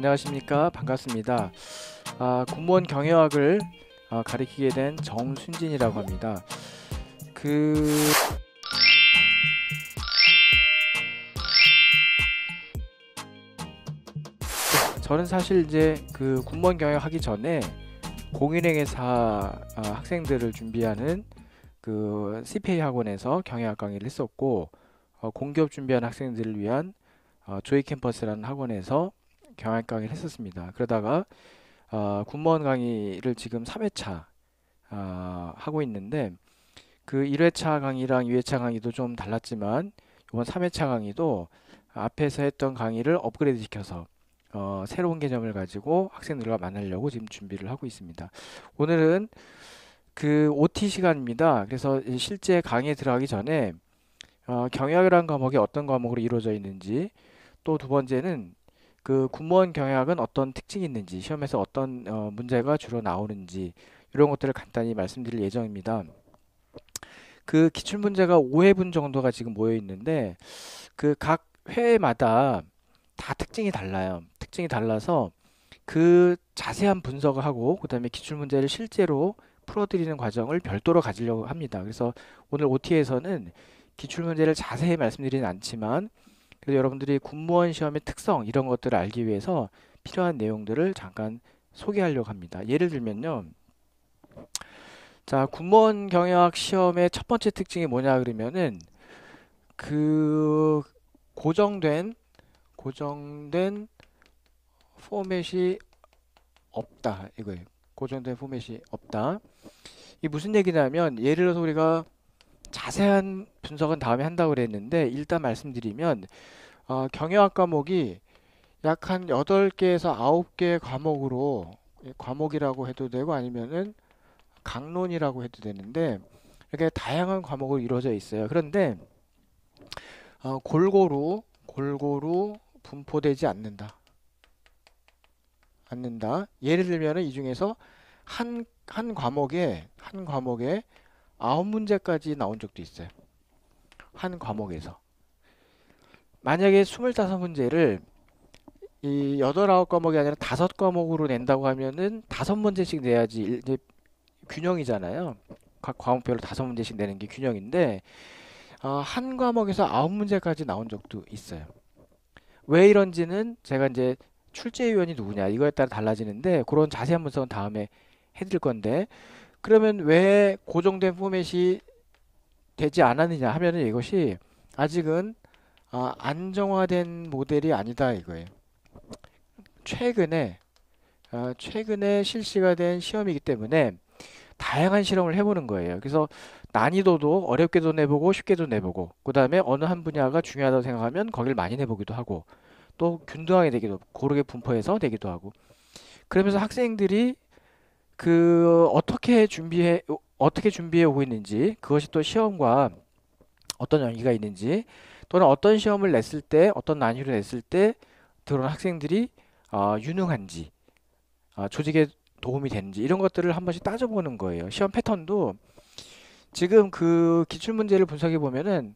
안녕하십니까. 반갑습니다. 공무원 경영학을 가리키게 된 정순진이라고 합니다. 그 저는 사실 이제 그 공무원 경영하기 전에 공인회계사 학생들을 준비하는 그 CPA 학원에서 경영학 강의를 했었고, 공기업 준비하는 학생들을 위한 조이 캠퍼스라는 학원에서 경영학 강의를 했었습니다. 그러다가 군무원 강의를 지금 3회차 하고 있는데, 그 1회차 강의랑 2회차 강의도 좀 달랐지만 이번 3회차 강의도 앞에서 했던 강의를 업그레이드 시켜서 새로운 개념을 가지고 학생들과 만나려고 지금 준비를 하고 있습니다. 오늘은 그 OT 시간입니다. 그래서 실제 강의에 들어가기 전에 경영이라는 과목이 어떤 과목으로 이루어져 있는지, 또 두 번째는 그 군무원 경영학은 어떤 특징이 있는지, 시험에서 어떤 문제가 주로 나오는지, 이런 것들을 간단히 말씀드릴 예정입니다. 그 기출문제가 5회분 정도가 지금 모여 있는데, 그 각 회마다 다 특징이 달라요. 특징이 달라서 그 자세한 분석을 하고, 그 다음에 기출문제를 실제로 풀어드리는 과정을 별도로 가지려고 합니다. 그래서 오늘 OT에서는 기출문제를 자세히 말씀드리진 않지만, 그래서 여러분들이 군무원 시험의 특성, 이런 것들을 알기 위해서 필요한 내용들을 잠깐 소개하려고 합니다. 예를 들면요. 자, 군무원 경영학 시험의 첫 번째 특징이 뭐냐 그러면은 그 고정된 포맷이 없다, 이거예요. 고정된 포맷이 없다. 이게 무슨 얘기냐면, 예를 들어서 우리가 자세한 분석은 다음에 한다고 그랬는데, 일단 말씀드리면 경영학 과목이 약 한 8개에서 9개 과목으로, 과목이라고 해도 되고 아니면은 강론이라고 해도 되는데, 이렇게 다양한 과목으로 이루어져 있어요. 그런데 골고루 분포되지 않는다. 예를 들면은 이 중에서 한 과목에 9문제까지 나온 적도 있어요. 한 과목에서. 만약에 25문제를 이 8, 9과목이 아니라 5과목으로 낸다고 하면은 5문제씩 내야지 이제 균형이잖아요. 각 과목별로 5문제씩 내는 게 균형인데, 한 과목에서 9문제까지 나온 적도 있어요. 왜 이런지는 제가 이제 출제위원이 누구냐 이거에 따라 달라지는데, 그런 자세한 분석은 다음에 해드릴 건데, 그러면 왜 고정된 포맷이 되지 않았느냐 하면은 이것이 아직은 안정화된 모델이 아니다, 이거예요. 최근에 실시가 된 시험이기 때문에 다양한 실험을 해보는 거예요. 그래서 난이도도 어렵게도 내보고 쉽게도 내보고, 그 다음에 어느 한 분야가 중요하다고 생각하면 거기를 많이 내보기도 하고, 또 균등하게 되기도, 고르게 분포해서 되기도 하고. 그러면서 학생들이 그 어떻게 준비해 오고 있는지, 그것이 또 시험과 어떤 연계가 있는지, 또는 어떤 시험을 냈을 때, 어떤 난이도를 냈을 때 들어온 학생들이 유능한지, 조직에 도움이 되는지, 이런 것들을 한 번씩 따져보는 거예요. 시험 패턴도 지금 그 기출문제를 분석해 보면은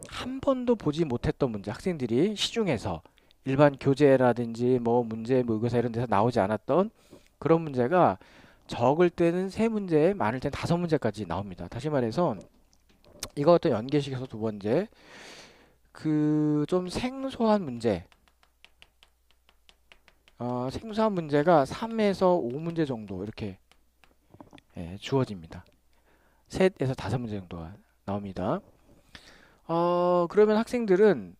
한 번도 보지 못했던 문제, 학생들이 시중에서 일반 교재라든지 뭐 문제 모의고사 이런 데서 나오지 않았던 그런 문제가 적을 때는 3문제, 많을 때는 5문제까지 나옵니다. 다시 말해서 이것도 연계시켜서 두 번째, 그 좀 생소한 문제가 3에서 5문제 정도 이렇게 주어집니다. 3에서 5문제 정도가 나옵니다. 그러면 학생들은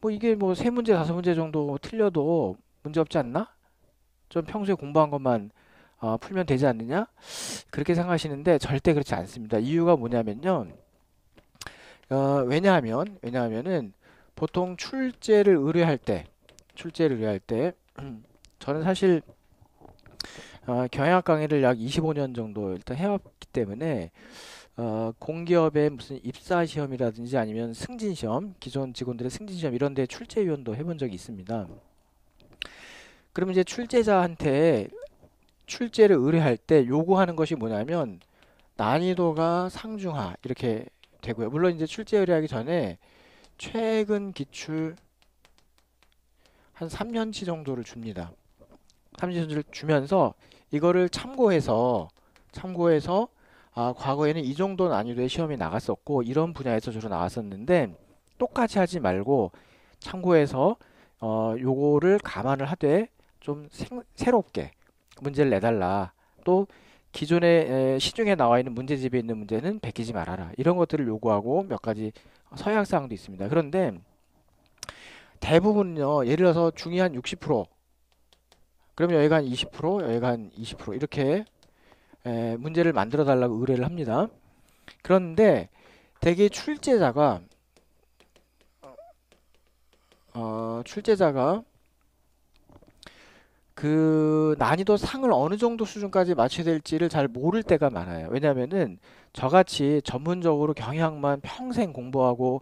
뭐 이게 뭐 3문제, 5문제 정도 틀려도 문제 없지 않나? 좀 평소에 공부한 것만 풀면 되지 않느냐? 그렇게 생각하시는데 절대 그렇지 않습니다. 이유가 뭐냐면요. 왜냐하면은 보통 출제를 의뢰할 때 저는 사실 경영학 강의를 약 25년 정도 일단 해왔기 때문에, 공기업의 무슨 입사 시험이라든지 아니면 승진 시험, 기존 직원들의 승진 시험 이런 데 출제위원도 해본 적이 있습니다. 그러면 이제 출제자한테 출제를 의뢰할 때 요구하는 것이 뭐냐면 난이도가 상중하 이렇게 되고요. 물론 이제 출제 의뢰하기 전에 최근 기출 한 3년치 정도를 줍니다. 삼지수를 주면서 이거를 참고해서 과거에는 이 정도 난이도의 시험이 나갔었고 이런 분야에서 주로 나왔었는데 똑같이 하지 말고 참고해서 요거를 감안을 하되 좀 새롭게 문제를 내달라. 또 기존에 시중에 나와 있는 문제집에 있는 문제는 베끼지 말아라. 이런 것들을 요구하고 몇 가지 서약 사항도 있습니다. 그런데 대부분요, 예를 들어서 중위 한 60%, 그러면 여기가 한 20%, 여기가 한 20% 이렇게 문제를 만들어 달라고 의뢰를 합니다. 그런데 대개 출제자가 그 난이도 상을 어느 정도 수준까지 맞춰야 될지를 잘 모를 때가 많아요. 왜냐면은 저같이 전문적으로 경영학만 평생 공부하고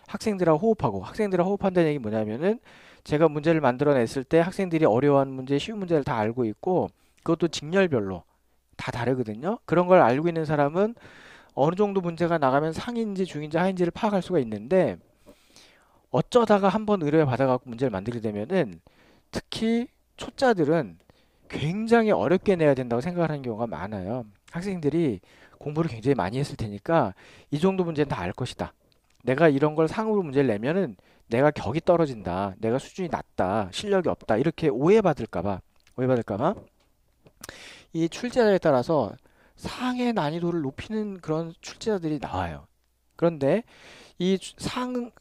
학생들하고 호흡한다는 얘기 뭐냐면은 제가 문제를 만들어냈을 때 학생들이 어려워하는 문제, 쉬운 문제를 다 알고 있고 그것도 직렬별로 다 다르거든요. 그런 걸 알고 있는 사람은 어느 정도 문제가 나가면 상인지 중인지 하인지를 파악할 수가 있는데 어쩌다가 한번 의뢰를 받아갖고 문제를 만들게 되면은 특히 초짜들은 굉장히 어렵게 내야 된다고 생각하는 경우가 많아요. 학생들이 공부를 굉장히 많이 했을 테니까 이 정도 문제는 다 알 것이다. 내가 이런 걸 상으로 문제를 내면은 내가 격이 떨어진다. 내가 수준이 낮다. 실력이 없다. 이렇게 오해받을까 봐 이 출제자에 따라서 상의 난이도를 높이는 그런 출제자들이 나와요. 그런데 이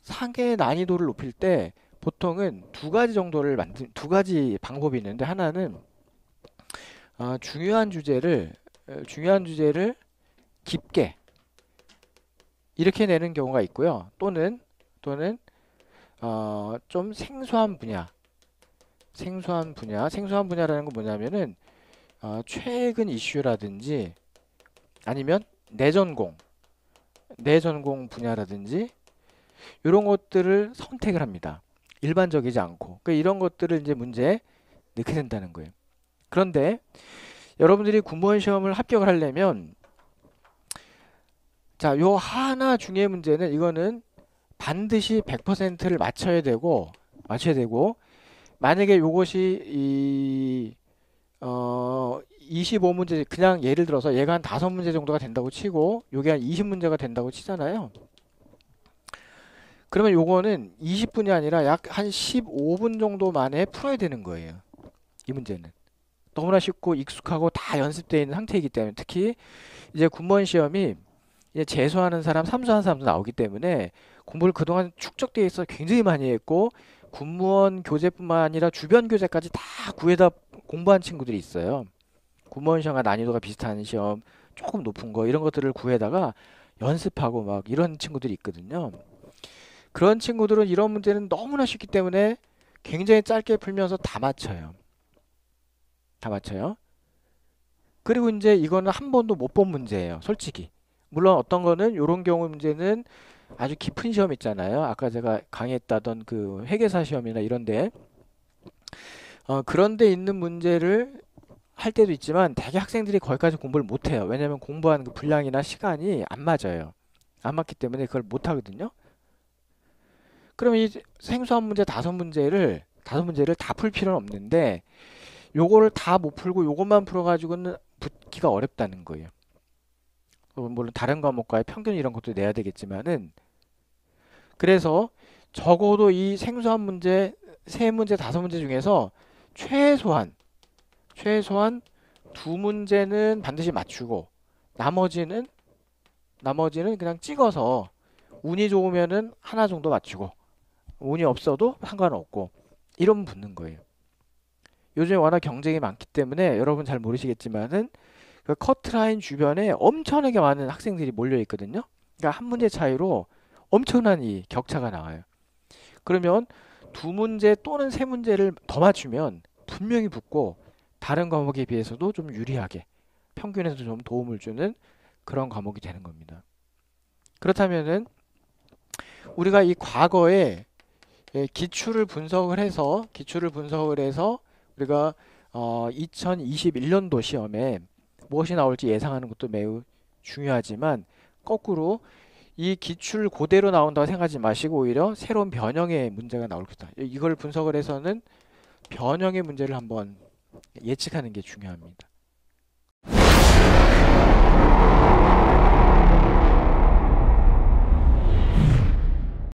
상의 난이도를 높일 때 보통은 두 가지 방법이 있는데 하나는 중요한 주제를 깊게 이렇게 내는 경우가 있고요. 또는 좀 생소한 분야라는 건 뭐냐면은 최근 이슈라든지 아니면 내 전공 분야라든지 이런 것들을 선택을 합니다. 일반적이지 않고. 그러니까 이런 것들을 이제 문제에 넣게 된다는 거예요. 그런데 여러분들이 공무원 시험을 합격을 하려면 자, 요 하나 중에 문제는 이거는 반드시 100%를 맞춰야 되고 만약에 요것이 25문제 그냥 예를 들어서 얘가 한 5문제 정도가 된다고 치고 요게 한 20문제가 된다고 치잖아요. 그러면 요거는 20분이 아니라 약 한 15분 정도 만에 풀어야 되는 거예요. 이 문제는. 너무나 쉽고 익숙하고 다 연습되어 있는 상태이기 때문에 특히 이제 군무원 시험이 이제 재수하는 사람, 삼수하는 사람도 나오기 때문에 공부를 그동안 축적되어 있어 굉장히 많이 했고 군무원 교재뿐만 아니라 주변 교재까지 다 구해다 공부한 친구들이 있어요. 군무원 시험과 난이도가 비슷한 시험, 조금 높은 거 이런 것들을 구해다가 연습하고 막 이런 친구들이 있거든요. 그런 친구들은 이런 문제는 너무나 쉽기 때문에 굉장히 짧게 풀면서 다 맞춰요. 그리고 이제 이거는 한 번도 못 본 문제예요. 솔직히. 물론 어떤 거는 이런 경우 문제는 아주 깊은 시험 있잖아요. 아까 제가 강의했다던 그 회계사 시험이나 이런데 그런 데 있는 문제를 할 때도 있지만 대개 학생들이 거기까지 공부를 못 해요. 왜냐면 공부하는 그 분량이나 시간이 안 맞아요. 안 맞기 때문에 그걸 못 하거든요. 그러면 이 생소한 문제 5문제를 다 풀 필요는 없는데 요거를 다 못 풀고 요것만 풀어가지고는 붙기가 어렵다는 거예요. 물론 다른 과목과의 평균 이런 것도 내야 되겠지만은 그래서 적어도 이 생소한 문제 3문제 5문제 중에서 최소한 2문제는 반드시 맞추고 나머지는 그냥 찍어서 운이 좋으면은 하나 정도 맞추고 운이 없어도 상관없고 이러면 붙는 거예요. 요즘 워낙 경쟁이 많기 때문에 여러분 잘 모르시겠지만은 그 커트라인 주변에 엄청나게 많은 학생들이 몰려 있거든요. 그러니까 한 문제 차이로 엄청난 이 격차가 나와요. 그러면 2문제 또는 3문제를 더 맞추면 분명히 붙고 다른 과목에 비해서도 좀 유리하게 평균에서 좀 도움을 주는 그런 과목이 되는 겁니다. 그렇다면은 우리가 이 과거에 기출을 분석을 해서 우리가 2021년도 시험에 무엇이 나올지 예상하는 것도 매우 중요하지만 거꾸로 이 기출 그대로 나온다고 생각하지 마시고 오히려 새로운 변형의 문제가 나올 것이다. 이걸 분석을 해서는 변형의 문제를 한번 예측하는 게 중요합니다.